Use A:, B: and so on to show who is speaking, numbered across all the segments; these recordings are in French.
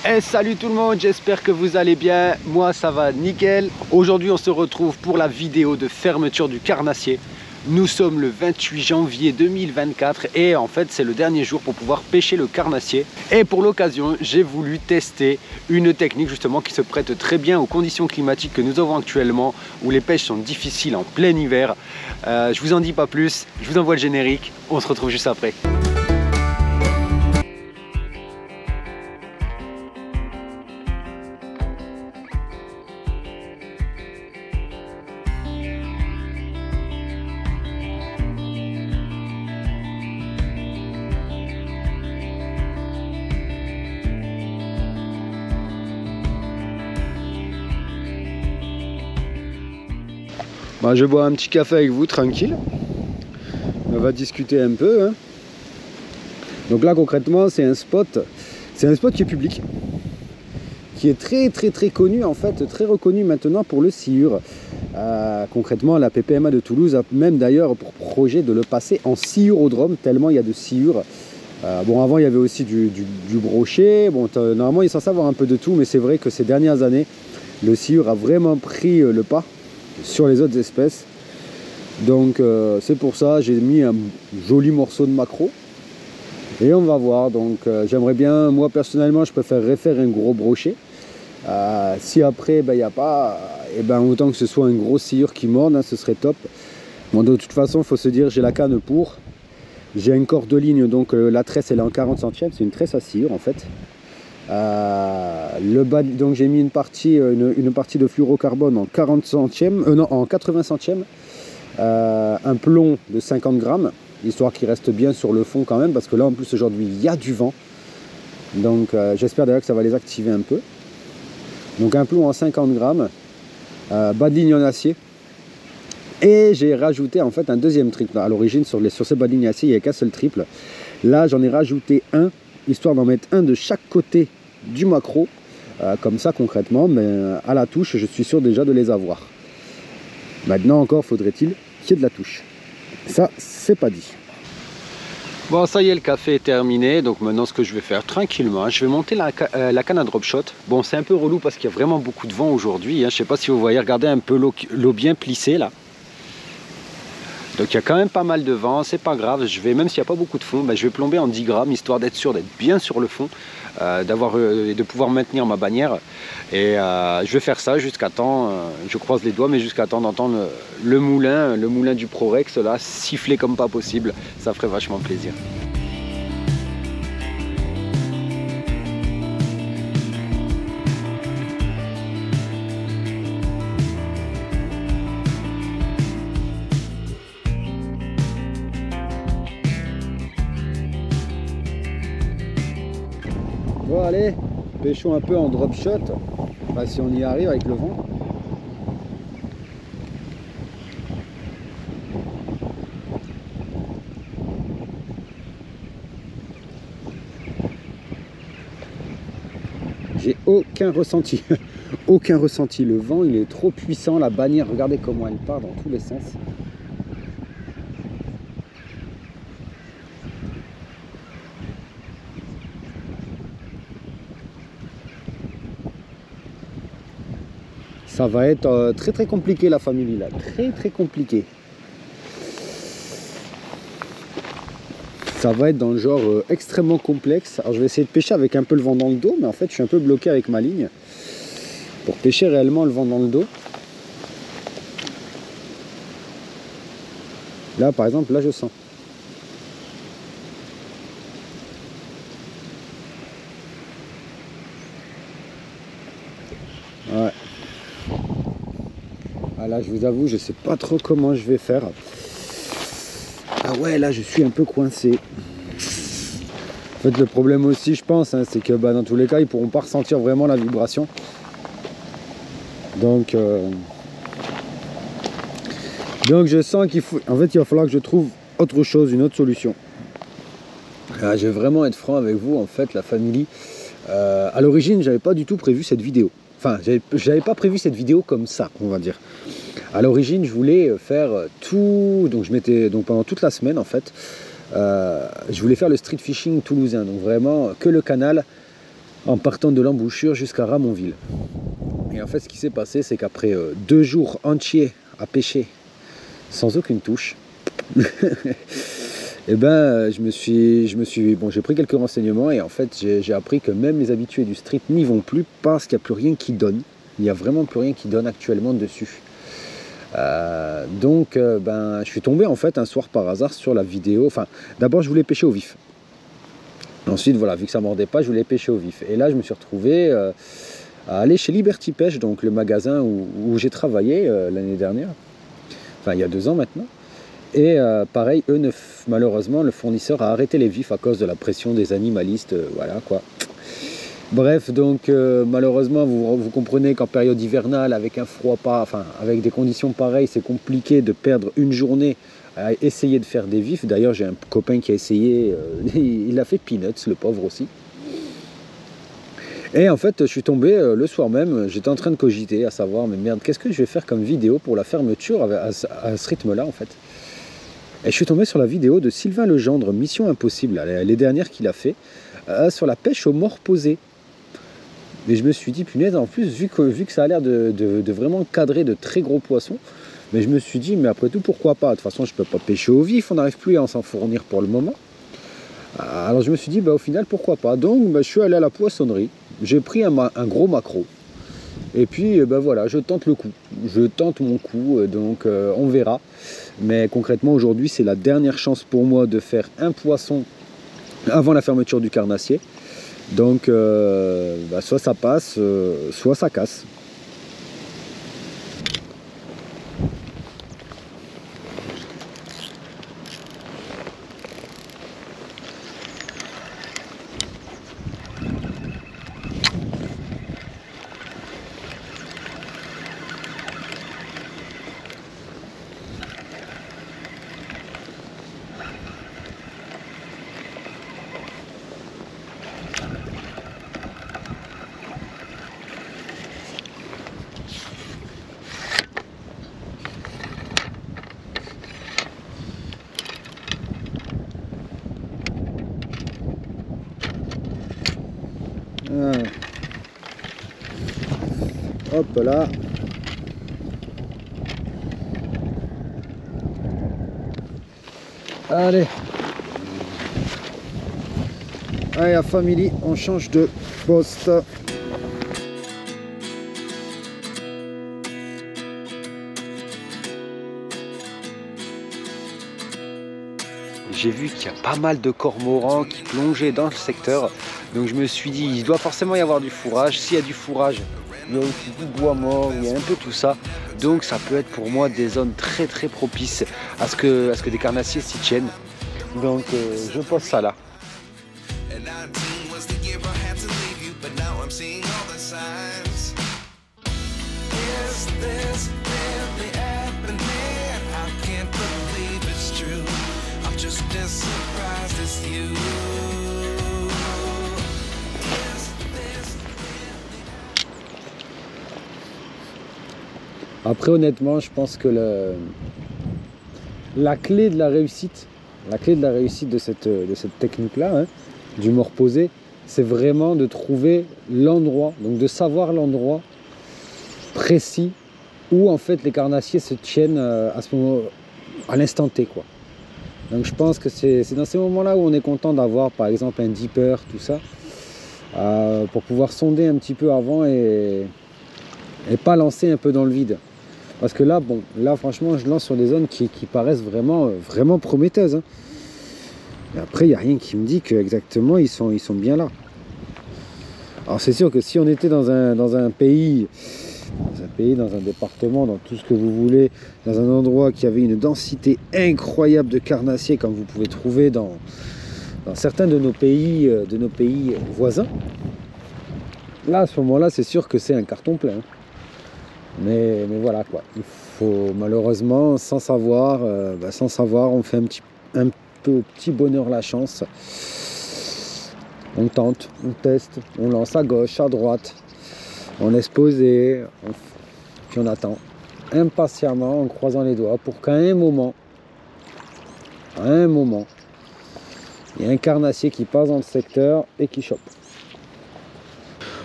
A: Et salut tout le monde, j'espère que vous allez bien. Moi ça va nickel. Aujourd'hui on se retrouve pour la vidéo de fermeture du carnassier. Nous sommes le 28 janvier 2024 et en fait c'est le dernier jour pour pouvoir pêcher le carnassier. Et pour l'occasion j'ai voulu tester une technique justement qui se prête très bien aux conditions climatiques que nous avons actuellement, où les pêches sont difficiles en plein hiver. Je vous en dis pas plus, je vous envoie le générique, on se retrouve juste après. Bah, je bois un petit café avec vous, tranquille. On va discuter un peu. Hein. Donc là, concrètement, c'est un spot qui est public, qui est très connu, en fait, très reconnu maintenant pour le sciure. Concrètement, la PPMA de Toulouse a même d'ailleurs pour projet de le passer en sciurodrome, tellement il y a de sciure. Bon, avant, il y avait aussi du brochet. Bon, normalement, il est censé avoir un peu de tout, mais c'est vrai que ces dernières années, le sciure a vraiment pris le pas sur les autres espèces. Donc c'est pour ça j'ai mis un joli morceau de maquereau et on va voir. Donc j'aimerais bien, moi personnellement je préférerais faire un gros brochet. Si après il n'y a pas, et ben autant que ce soit un gros sciure qui morde, hein, ce serait top. Bon, de toute façon il faut se dire, j'ai la canne pour, j'ai un corps de ligne, donc la tresse elle est en 40 centièmes, c'est une tresse à sciure en fait. Le bas, donc j'ai mis une partie de fluorocarbone en 40 centièmes, non, en 80 centièmes, un plomb de 50 grammes, histoire qu'il reste bien sur le fond quand même, parce que là en plus aujourd'hui il y a du vent, donc j'espère d'ailleurs que ça va les activer un peu. Donc un plomb en 50 grammes, bas de ligne en acier, et j'ai rajouté en fait un deuxième triple. À l'origine sur ces bas de ligne acier il n'y avait qu'un seul triple, là j'en ai rajouté un, histoire d'en mettre un de chaque côté du maquereau, comme ça concrètement, mais à la touche je suis sûr déjà de les avoir. Maintenant encore faudrait-il qu'il y ait de la touche, ça c'est pas dit. Bon, ça y est, le café est terminé, donc maintenant ce que je vais faire tranquillement, je vais monter la canne à drop shot. Bon, c'est un peu relou parce qu'il y a vraiment beaucoup de vent aujourd'hui, hein. Je sais pas si vous voyez, regardez un peu l'eau bien plissée là. Donc il y a quand même pas mal de vent, c'est pas grave, même s'il n'y a pas beaucoup de fond, je vais plomber en 10 grammes, histoire d'être sûr d'être bien sur le fond, de pouvoir maintenir ma bannière. Et je vais faire ça jusqu'à temps, je croise les doigts, mais jusqu'à temps d'entendre le moulin du Prorex là, siffler comme pas possible, ça ferait vachement plaisir. Bon allez, pêchons un peu en drop shot, enfin, si on y arrive avec le vent. J'ai aucun ressenti, aucun ressenti, le vent il est trop puissant, la bannière, regardez comment elle part dans tous les sens. Ça va être très compliqué la famille là, très compliqué. Ça va être dans le genre extrêmement complexe. Alors je vais essayer de pêcher avec un peu le vent dans le dos, mais en fait je suis un peu bloqué avec ma ligne pour pêcher réellement le vent dans le dos. Là par exemple, là je sens. Ouais. Ah là je vous avoue, je sais pas trop comment je vais faire. Ah ouais, là je suis un peu coincé. En fait le problème aussi je pense, hein, c'est que dans tous les cas ils pourront pas ressentir vraiment la vibration. Donc je sens qu'il faut, en fait il va falloir que je trouve autre chose, une autre solution. Je vais vraiment être franc avec vous, en fait la famille. À l'origine j'avais pas du tout prévu cette vidéo. Enfin j'avais pas prévu cette vidéo comme ça, on va dire. À l'origine je voulais faire tout, donc pendant toute la semaine en fait, je voulais faire le street fishing toulousain, donc vraiment que le canal en partant de l'embouchure jusqu'à Ramonville. Et en fait, ce qui s'est passé, c'est qu'après 2 jours entiers à pêcher sans aucune touche, et ben, j'ai pris quelques renseignements et en fait, j'ai appris que même les habitués du street n'y vont plus parce qu'il n'y a plus rien qui donne. Il n'y a vraiment plus rien qui donne actuellement dessus. Donc, je suis tombé en fait un soir par hasard sur la vidéo. Enfin, d'abord, je voulais pêcher au vif. Ensuite, voilà, vu que ça mordait pas, je voulais pêcher au vif. Et là, je me suis retrouvé à aller chez Liberty Pêche, donc le magasin où j'ai travaillé l'année dernière. Enfin, il y a 2 ans maintenant. Et pareil, malheureusement, le fournisseur a arrêté les vifs à cause de la pression des animalistes. Voilà quoi. Bref, donc malheureusement, vous comprenez qu'en période hivernale, avec un froid avec des conditions pareilles, c'est compliqué de perdre une journée à essayer de faire des vifs. D'ailleurs, j'ai un copain qui a essayé, il a fait peanuts, le pauvre aussi. Et en fait, je suis tombé le soir même, j'étais en train de cogiter, à savoir, mais merde, qu'est-ce que je vais faire comme vidéo pour la fermeture à ce rythme-là, en fait. Et je suis tombé sur la vidéo de Sylvain Legendre, Mission Impossible, les dernières qu'il a fait, sur la pêche aux morts posées. Et je me suis dit, punaise, en plus, vu que ça a l'air de vraiment cadrer de très gros poissons, mais je me suis dit, mais après tout, pourquoi pas? De toute façon, je ne peux pas pêcher au vif, on n'arrive plus à s'en fournir pour le moment. Alors je me suis dit, au final, pourquoi pas? Donc, je suis allé à la poissonnerie, j'ai pris un gros maquereau, et puis, voilà, je tente le coup. Je tente mon coup, donc on verra. Mais concrètement, aujourd'hui, c'est la dernière chance pour moi de faire un poisson avant la fermeture du carnassier. Donc, soit ça passe, soit ça casse. Hop là. Allez. Allez, la famille, on change de poste. J'ai vu qu'il y a pas mal de cormorans qui plongeaient dans le secteur. Donc je me suis dit, il doit forcément y avoir du fourrage. S'il y a du fourrage, il y a aussi du bois mort, il y a un peu tout ça. Donc ça peut être pour moi des zones très très propices à ce que des carnassiers s'y tiennent. Donc je pose ça là. Après, honnêtement, je pense que la clé de la réussite de cette technique-là, hein, du mort posé, c'est vraiment de trouver l'endroit, donc de savoir l'endroit précis où en fait les carnassiers se tiennent à ce moment, à l'instant T, quoi. Donc je pense que c'est dans ces moments-là où on est content d'avoir par exemple un dipper, tout ça, pour pouvoir sonder un petit peu avant et pas lancer un peu dans le vide. Parce que là, franchement, je lance sur des zones qui paraissent vraiment, vraiment prometteuses. Hein. Et après, il n'y a rien qui me dit qu'exactement ils sont bien là. Alors c'est sûr que si on était dans un pays, dans un département, dans tout ce que vous voulez, dans un endroit qui avait une densité incroyable de carnassiers, comme vous pouvez trouver dans certains de nos pays voisins, là, à ce moment-là, c'est sûr que c'est un carton plein. Mais voilà quoi, il faut malheureusement, sans savoir, on fait un petit bonheur la chance. On tente, on teste, on lance à gauche, à droite, on laisse poser, puis on attend impatiemment en croisant les doigts pour qu'à un moment, il y ait un carnassier qui passe dans le secteur et qui chope.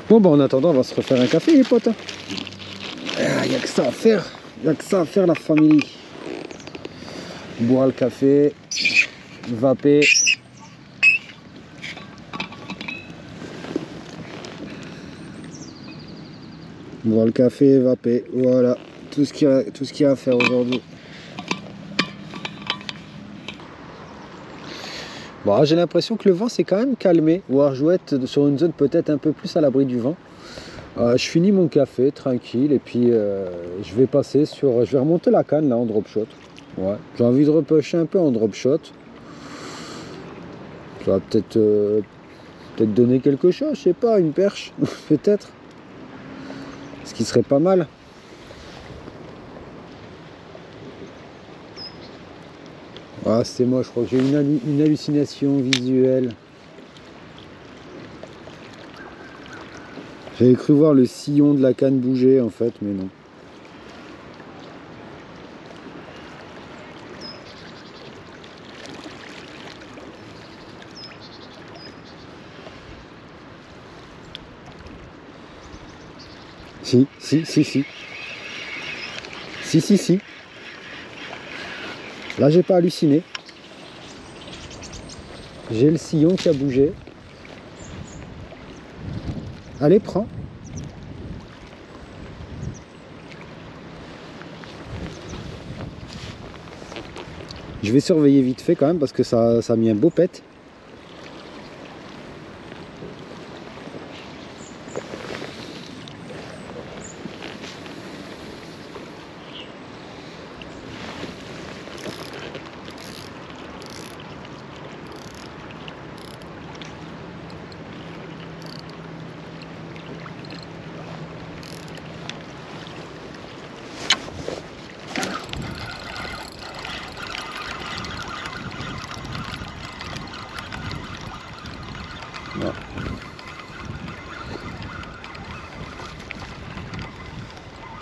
A: Bon, bah en attendant, on va se refaire un café, les potes. Il n'y a que ça à faire. Il n'y a que ça à faire, la famille. Boire le café, vaper. Boire le café, vaper. Voilà, tout ce qu'il y a à faire aujourd'hui. Bon, j'ai l'impression que le vent s'est quand même calmé. Voir Jouette sur une zone peut-être un peu plus à l'abri du vent. Je finis mon café tranquille et puis je vais passer sur. Je vais remonter la canne là en drop shot. Ouais. J'ai envie de repêcher un peu en drop shot. Ça va peut-être donner quelque chose, je sais pas, une perche, peut-être. Ce qui serait pas mal. Ah, c'est moi, je crois que j'ai une hallucination visuelle. J'avais cru voir le sillon de la canne bouger en fait, mais non. Si. Si. Là, j'ai pas halluciné. J'ai le sillon qui a bougé. Allez, prends. Je vais surveiller vite fait quand même parce que ça a mis un beau pet.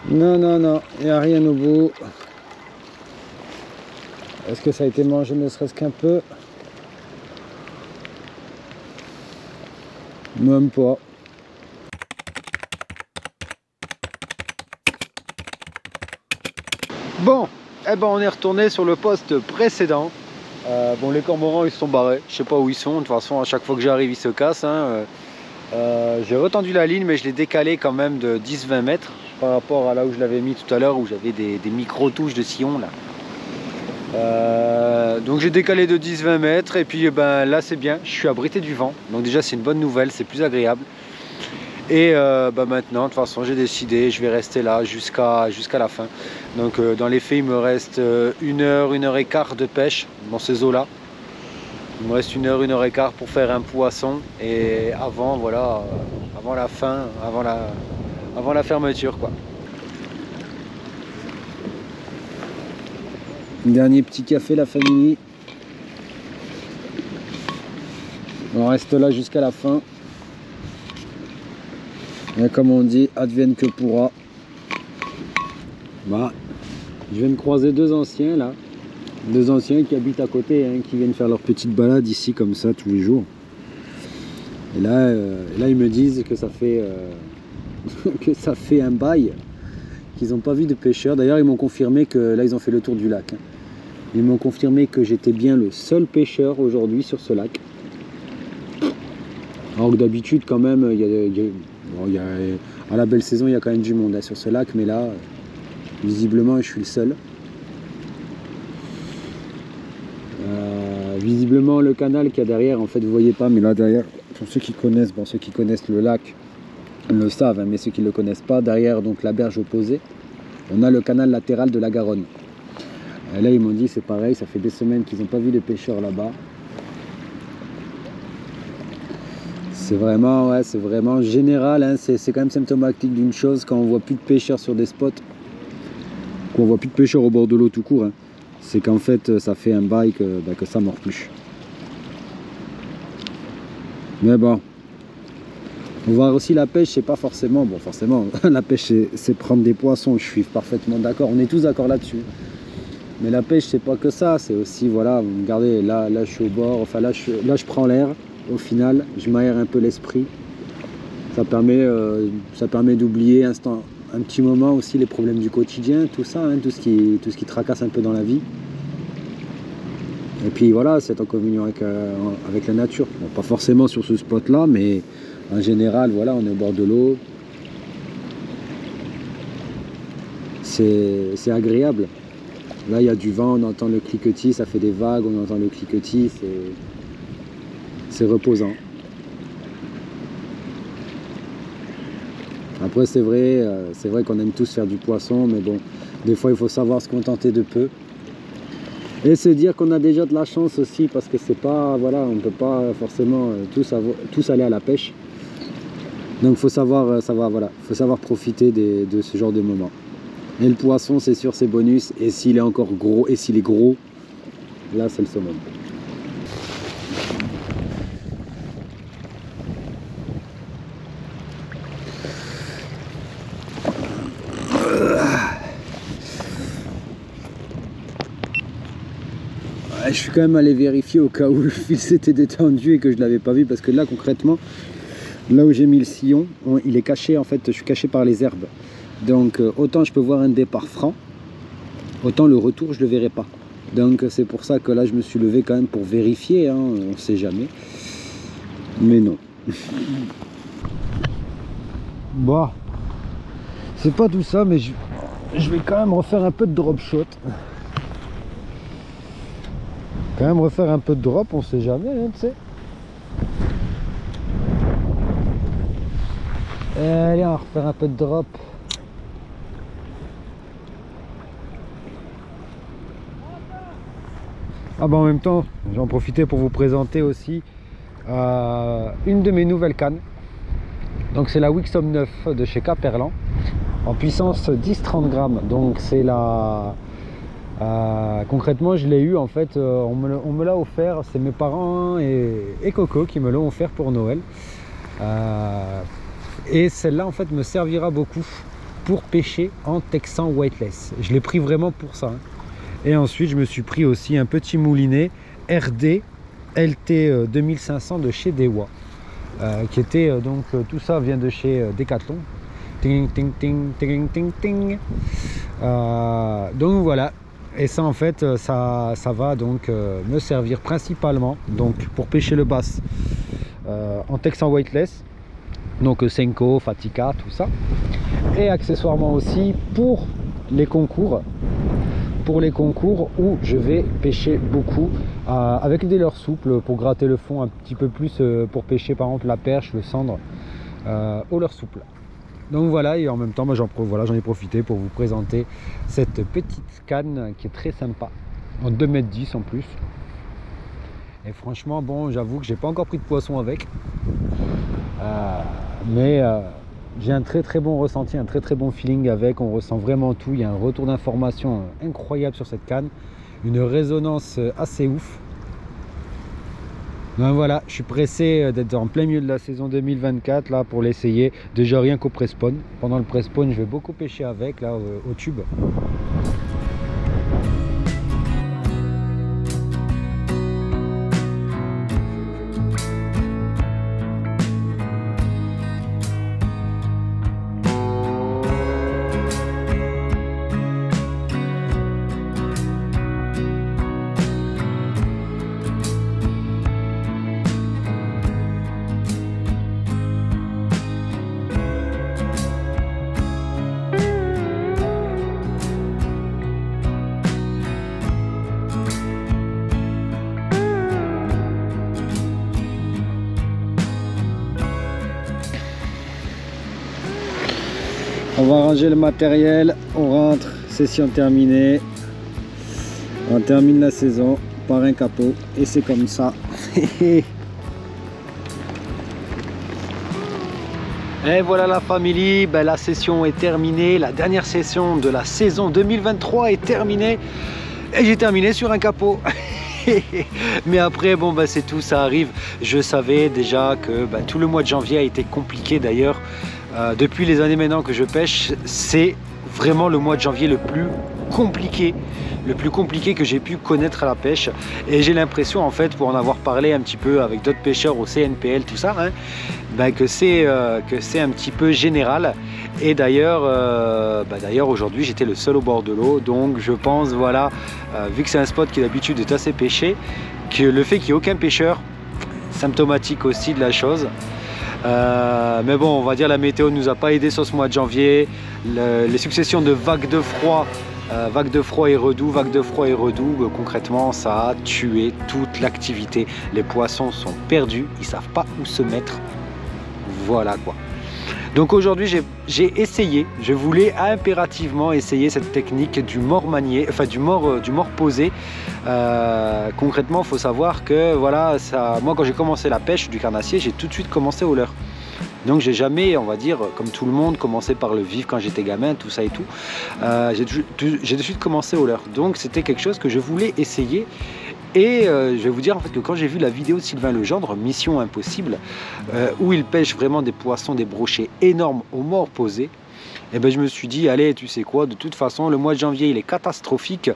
A: Non, il n'y a rien au bout. Est-ce que ça a été mangé ne serait-ce qu'un peu? Même pas. Bon, eh ben on est retourné sur le poste précédent. Bon, les cormorans ils se sont barrés, je sais pas où ils sont, de toute façon à chaque fois que j'arrive ils se cassent. Hein. J'ai retendu la ligne mais je l'ai décalé quand même de 10-20 mètres par rapport à là où je l'avais mis tout à l'heure où j'avais des micro-touches de sillon là. Donc j'ai décalé de 10-20 mètres et puis ben, là c'est bien, je suis abrité du vent, donc déjà c'est une bonne nouvelle, c'est plus agréable. Et ben maintenant de toute façon j'ai décidé, je vais rester là jusqu'à la fin. Donc dans les faits il me reste 1 heure et quart de pêche dans ces eaux là. Il me reste 1 heure et quart pour faire un poisson et avant voilà, avant la fin, avant la fermeture quoi. Dernier petit café la famille. On reste là jusqu'à la fin. Et comme on dit, advienne que pourra. Bah, je viens de croiser deux anciens là. Deux anciens qui habitent à côté, hein, qui viennent faire leur petite balade ici comme ça tous les jours. Et là ils me disent que ça fait que ça fait un bail qu'ils n'ont pas vu de pêcheurs. D'ailleurs ils m'ont confirmé que là ils ont fait le tour du lac. Hein. Ils m'ont confirmé que j'étais bien le seul pêcheur aujourd'hui sur ce lac. Alors que d'habitude quand même, à la belle saison il y a quand même du monde hein, sur ce lac, mais là visiblement je suis le seul. Visiblement le canal qu'il y a derrière, en fait vous voyez pas, mais là derrière, pour ceux qui connaissent, bon, ceux qui connaissent le lac le savent, hein, mais ceux qui ne le connaissent pas, derrière donc la berge opposée, on a le canal latéral de la Garonne. Et là ils m'ont dit c'est pareil, ça fait des semaines qu'ils n'ont pas vu les pêcheurs là-bas. C'est vraiment général, hein, c'est quand même symptomatique d'une chose quand on voit plus de pêcheurs sur des spots, qu'on voit plus de pêcheurs au bord de l'eau tout court. Hein. C'est qu'en fait ça fait un bail que ça mord plus. Mais bon, on voit aussi la pêche, c'est pas forcément, bon forcément, la pêche c'est prendre des poissons, je suis parfaitement d'accord, on est tous d'accord là-dessus. Mais la pêche c'est pas que ça, c'est aussi, voilà, regardez, là je suis au bord, enfin là je prends l'air, au final, je m'aère un peu l'esprit. Ça permet d'oublier un petit moment aussi les problèmes du quotidien, tout ça, hein, tout ce qui tracasse un peu dans la vie. Et puis voilà, c'est en communion avec la nature. Bon, pas forcément sur ce spot-là, mais en général, voilà, on est au bord de l'eau. C'est agréable. Là, il y a du vent, on entend le cliquetis, ça fait des vagues, on entend le cliquetis, c'est reposant. Après, c'est vrai qu'on aime tous faire du poisson, mais bon, des fois, il faut savoir se contenter de peu. Et se dire qu'on a déjà de la chance aussi, parce que c'est pas, voilà, on ne peut pas forcément tous aller à la pêche. Donc, il faut savoir profiter de ce genre de moments. Et le poisson, c'est sûr, c'est bonus. Et s'il est encore gros, et s'il est gros, là, c'est le summum. Je suis quand même allé vérifier au cas où le fil s'était détendu et que je ne l'avais pas vu, parce que là, concrètement, là où j'ai mis le sillon, il est caché, en fait, je suis caché par les herbes. Donc autant je peux voir un départ franc, autant le retour je ne le verrai pas. Donc c'est pour ça que là je me suis levé quand même pour vérifier, hein, on ne sait jamais. Mais non. Bon, c'est pas tout ça, mais je vais quand même refaire un peu de drop shot. Quand même refaire un peu de drop, on sait jamais, hein, tu sais. Allez, on va refaire un peu de drop. Ah bah en même temps, j'en profitais pour vous présenter aussi une de mes nouvelles cannes. Donc c'est la Wixom 9 de chez Caperlan, en puissance 10-30 grammes. Donc c'est la... concrètement je l'ai eu en fait, on me l'a offert, c'est mes parents et Coco qui me l'ont offert pour Noël. Et celle-là en fait me servira beaucoup pour pêcher en texan weightless. Je l'ai pris vraiment pour ça, hein. Et ensuite, je me suis pris aussi un petit moulinet RD LT 2500 de chez Dewa, qui était donc tout ça vient de chez Decathlon. Ting ting ting ting ting ting. Donc voilà. Et ça en fait, ça va donc me servir principalement donc pour pêcher le bass en texan weightless. Donc Senko, Fatica, tout ça. Et accessoirement aussi pour les concours. Où je vais pêcher beaucoup avec des leurres souples pour gratter le fond un petit peu plus, pour pêcher par exemple la perche, le cendre au leurre souple. Donc voilà, et en même temps j'en ai profité pour vous présenter cette petite canne qui est très sympa, en 2,10 m en plus. Et franchement, bon, j'avoue que j'ai pas encore pris de poisson avec, mais j'ai un très bon ressenti, un très bon feeling avec. On ressent vraiment tout, il y a un retour d'information incroyable sur cette canne, une résonance assez ouf. Donc voilà, je suis pressé d'être en plein milieu de la saison 2024 là pour l'essayer. Déjà rien qu'au pré-spawn. Pendant le pré-spawn, je vais beaucoup pêcher avec là au tube. On va ranger le matériel, on rentre, session terminée. On termine la saison par un capot et c'est comme ça. Et voilà la famille, ben, la session est terminée, la dernière session de la saison 2023 est terminée et j'ai terminé sur un capot. Mais après bon ben, c'est tout, ça arrive. Je savais déjà que ben, tout le mois de janvier a été compliqué d'ailleurs. Depuis les années maintenant que je pêche, c'est vraiment le mois de janvier le plus compliqué que j'ai pu connaître à la pêche. Et j'ai l'impression, en fait, pour en avoir parlé un petit peu avec d'autres pêcheurs au CNPL, tout ça, hein, ben que c'est un petit peu général. Et d'ailleurs aujourd'hui j'étais le seul au bord de l'eau, donc je pense, voilà, vu que c'est un spot qui d'habitude est assez pêché, que le fait qu'il n'y ait aucun pêcheur, symptomatique aussi de la chose. Mais bon, on va dire la météo ne nous a pas aidé sur ce mois de janvier. Les successions de vagues de froid, vagues de froid et redoux, concrètement ça a tué toute l'activité. Les poissons sont perdus, ils savent pas où se mettre. Voilà quoi. Donc aujourd'hui j'ai essayé, je voulais impérativement essayer cette technique du mort manié, enfin du mort posé. Concrètement, il faut savoir que voilà, moi quand j'ai commencé la pêche du carnassier, j'ai tout de suite commencé au leurre. Donc j'ai jamais, on va dire, comme tout le monde, commencé par le vif quand j'étais gamin, tout ça et tout. J'ai de suite commencé au leurre. Donc c'était quelque chose que je voulais essayer. Et je vais vous dire en fait que quand j'ai vu la vidéo de Sylvain Legendre, Mission Impossible, où il pêche vraiment des poissons, des brochets énormes au mort posé, et ben je me suis dit, allez, tu sais quoi, de toute façon, le mois de janvier, il est catastrophique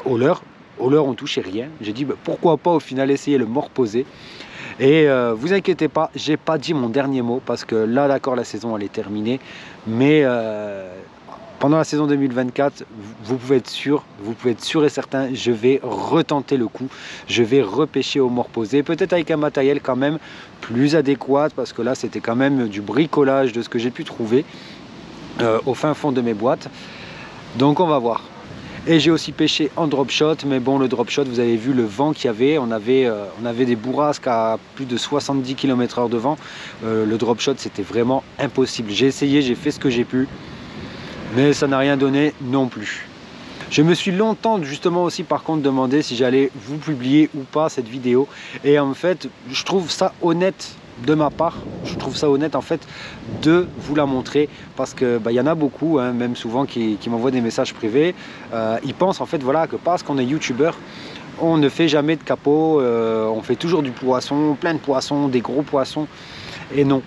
A: au leurre. Au leurre, on touchait rien. J'ai dit, ben, pourquoi pas au final essayer le mort posé. Et vous inquiétez pas, j'ai pas dit mon dernier mot, parce que là, d'accord, la saison, elle est terminée. Mais pendant la saison 2024, vous pouvez être sûr et certain, je vais retenter le coup. Je vais repêcher au mort posé, peut-être avec un matériel quand même plus adéquat, parce que là, c'était quand même du bricolage de ce que j'ai pu trouver au fin fond de mes boîtes. Donc, on va voir. Et j'ai aussi pêché en drop shot, mais bon, le drop shot, vous avez vu le vent qu'il y avait. On avait des bourrasques à plus de 70 km/h de vent. Le drop shot, c'était vraiment impossible. J'ai essayé, j'ai fait ce que j'ai pu. Mais ça n'a rien donné non plus. Je me suis longtemps justement aussi par contre demandé si j'allais vous publier ou pas cette vidéo. Et en fait, je trouve ça honnête de ma part. Je trouve ça honnête en fait de vous la montrer. Parce que y en a beaucoup, hein, même souvent qui m'envoient des messages privés. Ils pensent en fait voilà, que parce qu'on est youtubeur, on ne fait jamais de capot. On fait toujours du poisson, plein de poissons, des gros poissons. Et non.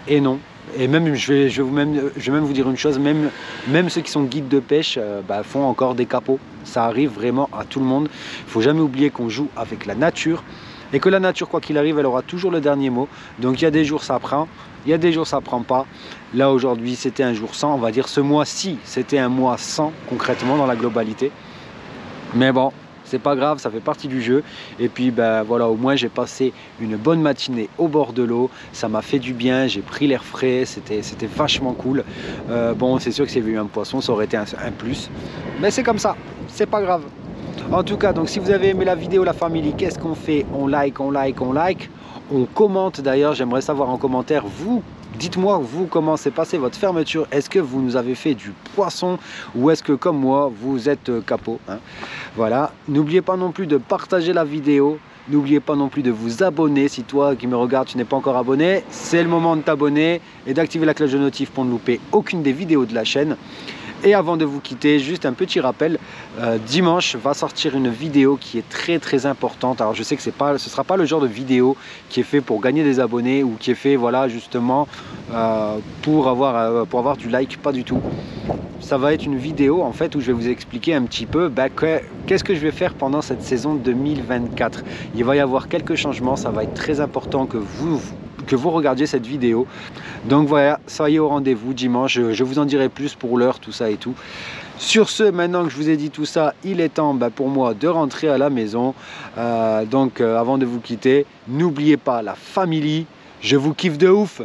A: Et non. Et même, je vais même vous dire une chose, même ceux qui sont guides de pêche font encore des capots. Ça arrive vraiment à tout le monde. Il ne faut jamais oublier qu'on joue avec la nature. Et que la nature, quoi qu'il arrive, elle aura toujours le dernier mot. Donc il y a des jours ça prend, il y a des jours ça prend pas. Là aujourd'hui c'était un jour sans, on va dire ce mois-ci c'était un mois sans concrètement dans la globalité. Mais bon, c'est pas grave, ça fait partie du jeu. Et puis voilà, au moins j'ai passé une bonne matinée au bord de l'eau. Ça m'a fait du bien, j'ai pris l'air frais, c'était vachement cool. Bon, c'est sûr que s'il y avait eu un poisson, ça aurait été un plus. Mais c'est comme ça, c'est pas grave. En tout cas, donc si vous avez aimé la vidéo, la famille, qu'est-ce qu'on fait? On like, on like, on like. On commente d'ailleurs, j'aimerais savoir en commentaire, vous, dites-moi, vous, comment s'est passé votre fermeture? Est-ce que vous nous avez fait du poisson ou est-ce que, comme moi, vous êtes capot, hein? Voilà, n'oubliez pas non plus de partager la vidéo. N'oubliez pas non plus de vous abonner. Si toi qui me regardes, tu n'es pas encore abonné, c'est le moment de t'abonner et d'activer la cloche de notif pour ne louper aucune des vidéos de la chaîne. Et avant de vous quitter, juste un petit rappel, dimanche va sortir une vidéo qui est très importante. Alors je sais que ce ne sera pas le genre de vidéo qui est fait pour gagner des abonnés ou qui est fait voilà, justement pour avoir du like, pas du tout. Ça va être une vidéo en fait où je vais vous expliquer un petit peu qu'est-ce que je vais faire pendant cette saison 2024. Il va y avoir quelques changements, ça va être très important que vous regardiez cette vidéo. Donc voilà, soyez au rendez-vous dimanche, je vous en dirai plus pour l'heure, tout ça et tout. Sur ce, maintenant que je vous ai dit tout ça, il est temps pour moi de rentrer à la maison. Donc avant de vous quitter, n'oubliez pas la famille, je vous kiffe de ouf.